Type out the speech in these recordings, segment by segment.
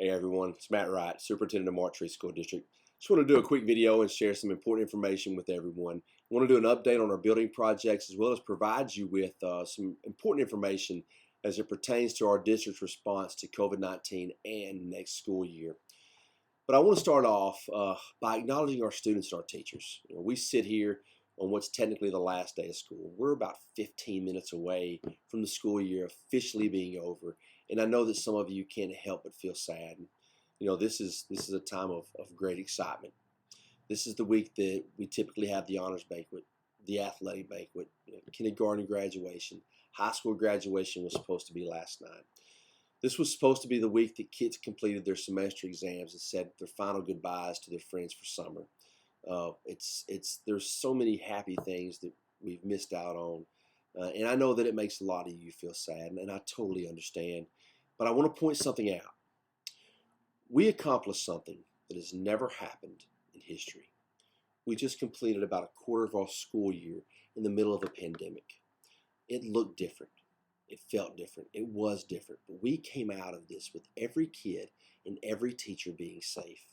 Hey everyone, it's Matt Wright, Superintendent of Montreat School District. Just want to do a quick video and share some important information with everyone. I want to do an update on our building projects as well as provide you with some important information as it pertains to our district's response to COVID-19 and next school year. But I want to start off by acknowledging our students and our teachers. We sit here on what's technically the last day of school. We're about 15 minutes away from the school year officially being over, and I know that some of you can't help but feel sad. This is a time of great excitement. This is the week that we typically have the honors banquet, the athletic banquet, kindergarten graduation, high school graduation was supposed to be last night. This was supposed to be the week that kids completed their semester exams and said their final goodbyes to their friends for summer. There's so many happy things that we've missed out on, and I know that it makes a lot of you feel sad, and I totally understand. But I want to point something out. We accomplished something that has never happened in history. We just completed about a quarter of our school year in the middle of a pandemic. It looked different. It felt different. It was different. But we came out of this with every kid and every teacher being safe.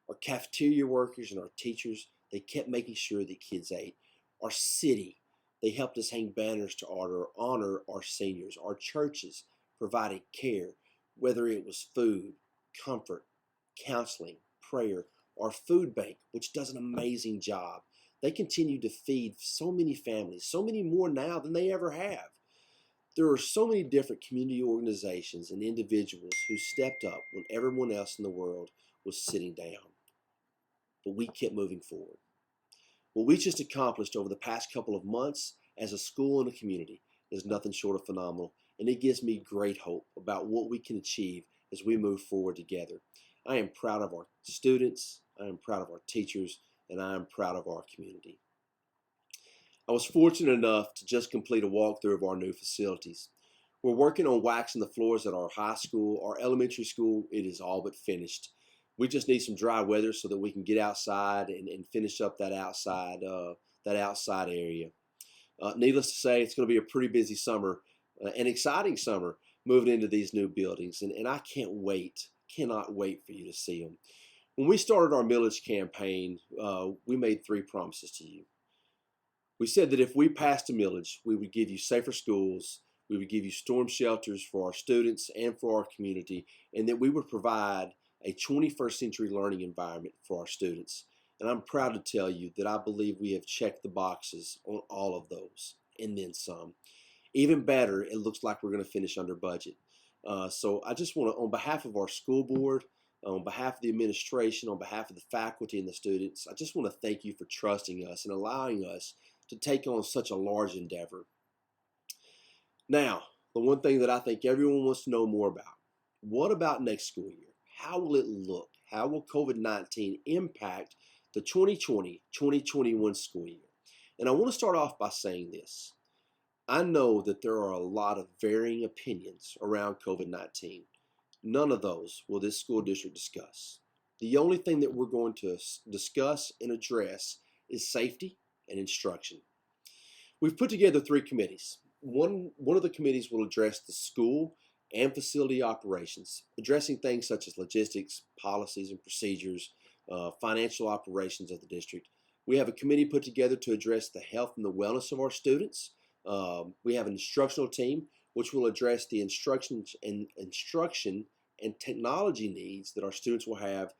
Our cafeteria workers and our teachers, they kept making sure that kids ate. Our city, they helped us hang banners to honor our seniors. Our churches provided care, whether it was food, comfort, counseling, prayer. Our food bank, which does an amazing job. They continue to feed so many families, so many more now than they ever have. There are so many different community organizations and individuals who stepped up when everyone else in the world was sitting down. But we kept moving forward. What we just accomplished over the past couple of months as a school and a community is nothing short of phenomenal, and it gives me great hope about what we can achieve as we move forward together. I am proud of our students, I am proud of our teachers, and I am proud of our community. I was fortunate enough to just complete a walkthrough of our new facilities. We're working on waxing the floors at our high school. Our elementary school, it is all but finished. We just need some dry weather so that we can get outside and finish up that outside area. Needless to say, it's going to be a pretty busy summer, an exciting summer moving into these new buildings, and I cannot wait for you to see them. When we started our millage campaign, we made 3 promises to you. We said that if we passed a millage, we would give you safer schools, we would give you storm shelters for our students and for our community, and that we would provide a 21st century learning environment for our students. And I'm proud to tell you that I believe we have checked the boxes on all of those and then some. Even better, it looks like we're going to finish under budget. So I just want to, on behalf of our school board, on behalf of the administration, on behalf of the faculty and the students, I just want to thank you for trusting us and allowing us to take on such a large endeavor. Now, the one thing that I think everyone wants to know more about, what about next school year? How will it look? How will COVID-19 impact the 2020-2021 school year? And I want to start off by saying this. I know that there are a lot of varying opinions around COVID-19. None of those will this school district discuss. The only thing that we're going to discuss and address is safety and instruction. We've put together 3 committees. One of the committees will address the school and facility operations, addressing things such as logistics, policies and procedures, financial operations of the district. We have a committee put together to address the health and the wellness of our students. We have an instructional team which will address the instruction and technology needs that our students will have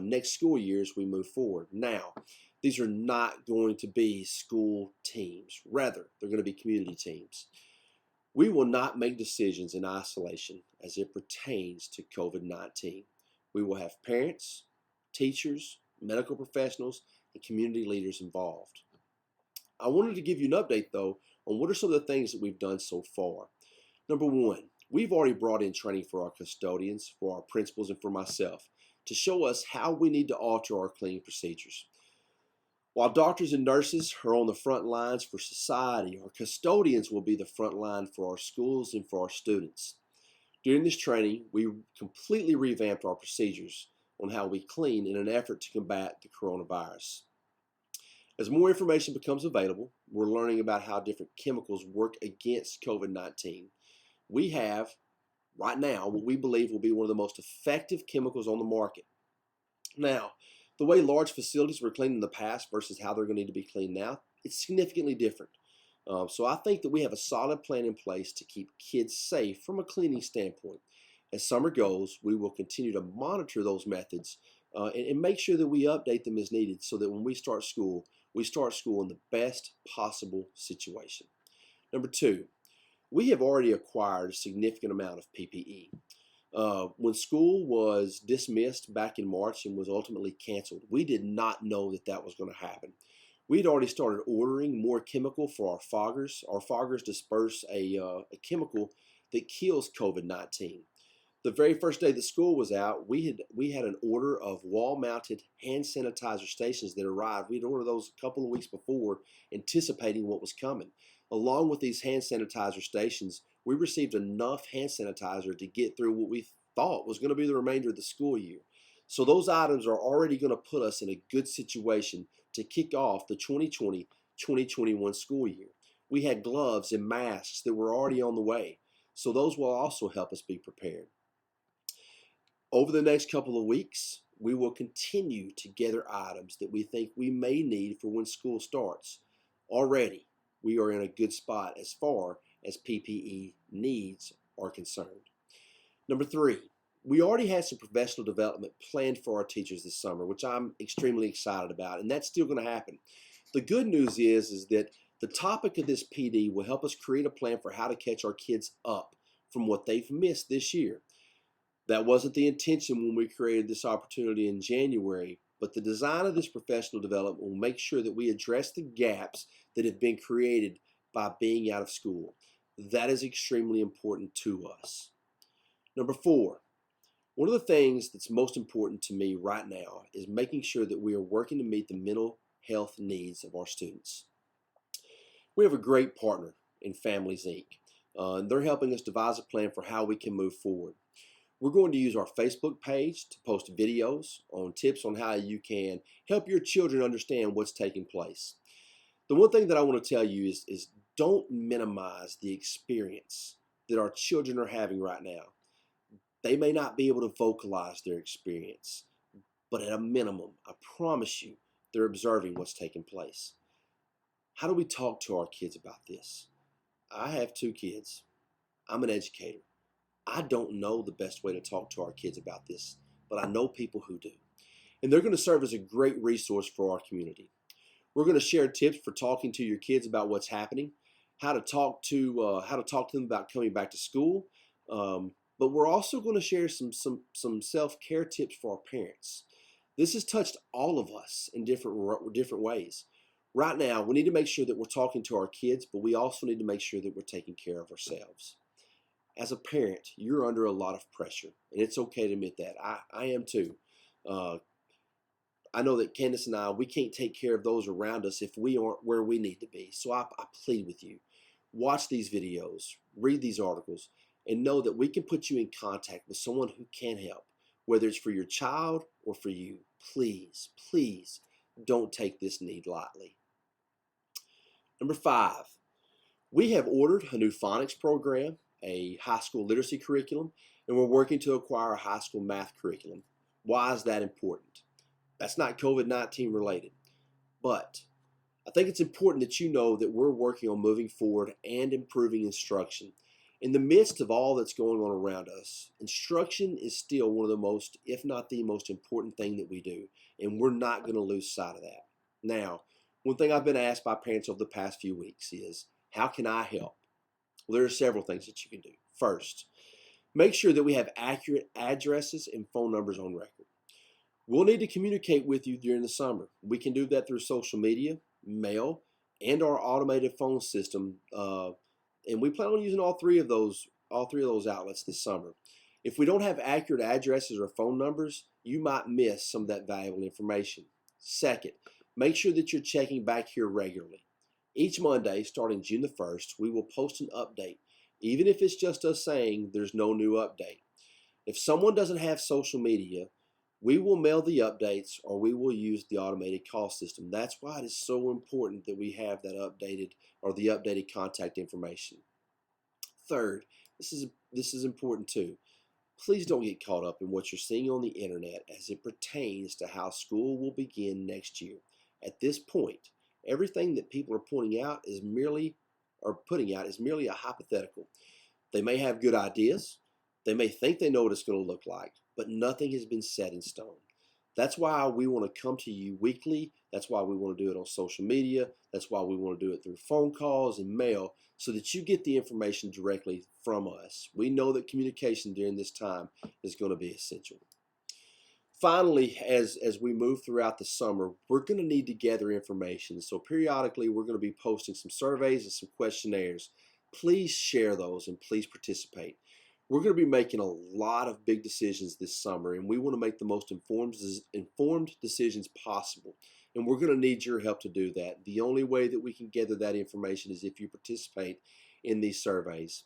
next school year as we move forward. Now, these are not going to be school teams. Rather, they're going to be community teams. We will not make decisions in isolation as it pertains to COVID-19. We will have parents, teachers, medical professionals, and community leaders involved. I wanted to give you an update, though, on what are some of the things that we've done so far. Number 1, we've already brought in training for our custodians, for our principals, and for myself to show us how we need to alter our cleaning procedures. While doctors and nurses are on the front lines for society, our custodians will be the front line for our schools and for our students. During this training, we completely revamped our procedures on how we clean in an effort to combat the coronavirus. As more information becomes available, we're learning about how different chemicals work against COVID-19. We have right now what we believe will be one of the most effective chemicals on the market. Now, the way large facilities were cleaned in the past versus how they're going to need to be cleaned now, it's significantly different. So I think that we have a solid plan in place to keep kids safe from a cleaning standpoint. As summer goes, we will continue to monitor those methods and make sure that we update them as needed so that when we start school in the best possible situation. Number two, we have already acquired a significant amount of PPE. When school was dismissed back in March and was ultimately canceled, we did not know that that was going to happen. We'd already started ordering more chemical for our foggers. Our foggers disperse a chemical that kills COVID-19. The very first day that school was out, we had an order of wall-mounted hand sanitizer stations that arrived. We'd ordered those a couple of weeks before, anticipating what was coming. Along with these hand sanitizer stations, we received enough hand sanitizer to get through what we thought was going to be the remainder of the school year. So those items are already going to put us in a good situation to kick off the 2020-2021 school year. We had gloves and masks that were already on the way, so those will also help us be prepared. Over the next couple of weeks, we will continue to gather items that we think we may need for when school starts. Already, we are in a good spot as far as PPE needs are concerned. Number three, we already had some professional development planned for our teachers this summer, which I'm extremely excited about, and that's still going to happen. The good news is that the topic of this PD will help us create a plan for how to catch our kids up from what they've missed this year. That wasn't the intention when we created this opportunity in January, but the design of this professional development will make sure that we address the gaps that have been created by being out of school. That is extremely important to us. Number four, one of the things that's most important to me right now is making sure that we are working to meet the mental health needs of our students. We have a great partner in Families Inc. And they're helping us devise a plan for how we can move forward. We're going to use our Facebook page to post videos on tips on how you can help your children understand what's taking place. The one thing that I want to tell you is don't minimize the experience that our children are having right now. They may not be able to vocalize their experience, but at a minimum, I promise you, they're observing what's taking place. How do we talk to our kids about this? I have 2 kids. I'm an educator. I don't know the best way to talk to our kids about this, but I know people who do. And they're going to serve as a great resource for our community. We're going to share tips for talking to your kids about what's happening, how to talk to them about coming back to school. But we're also going to share some self-care tips for our parents. This has touched all of us in different ways. Right now, we need to make sure that we're talking to our kids, but we also need to make sure that we're taking care of ourselves. As a parent, you're under a lot of pressure, and it's okay to admit that. I am too. I know that Candace and I, we can't take care of those around us if we aren't where we need to be. So I plead with you, watch these videos, read these articles, and know that we can put you in contact with someone who can help, whether it's for your child or for you. Please, please don't take this need lightly. Number 5, we have ordered a new phonics program, a high school literacy curriculum, and we're working to acquire a high school math curriculum. Why is that important? That's not COVID-19 related, but I think it's important that you know that we're working on moving forward and improving instruction. In the midst of all that's going on around us, instruction is still one of the most, if not the most important thing that we do, and we're not going to lose sight of that. Now, one thing I've been asked by parents over the past few weeks is, how can I help? Well, there are several things that you can do. First, make sure that we have accurate addresses and phone numbers on record. We'll need to communicate with you during the summer. We can do that through social media, mail, and our automated phone system. And we plan on using all three of those outlets this summer. If we don't have accurate addresses or phone numbers, you might miss some of that valuable information. Second, make sure that you're checking back here regularly. Each Monday, starting June the 1st, we will post an update, even if it's just us saying there's no new update. If someone doesn't have social media, we will mail the updates or we will use the automated call system. That's why it is so important that we have that updated contact information. Third, this is important too. Please don't get caught up in what you're seeing on the internet as it pertains to how school will begin next year. At this point, everything that people are pointing out is merely or putting out is merely a hypothetical. They may have good ideas, they may think they know what it's going to look like, but nothing has been set in stone. That's why we want to come to you weekly. That's why we want to do it on social media. That's why we want to do it through phone calls and mail so that you get the information directly from us. We know that communication during this time is going to be essential. Finally, as we move throughout the summer, we're going to need to gather information. So periodically, we're going to be posting some surveys and some questionnaires. Please share those and please participate. We're going to be making a lot of big decisions this summer, and we want to make the most informed decisions possible. And we're going to need your help to do that. The only way that we can gather that information is if you participate in these surveys.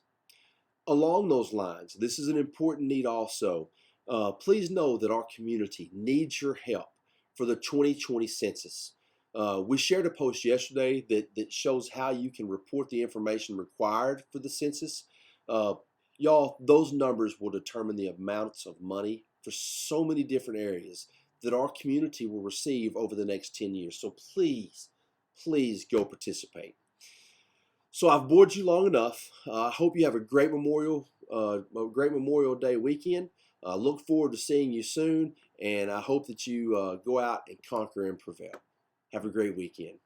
Along those lines, this is an important need also. Please know that our community needs your help for the 2020 census. We shared a post yesterday that shows how you can report the information required for the census. Y'all, those numbers will determine the amounts of money for so many different areas that our community will receive over the next 10 years. So please, please go participate. So I've bored you long enough. I hope you have a great Memorial Day weekend. I look forward to seeing you soon, and I hope that you go out and conquer and prevail. Have a great weekend.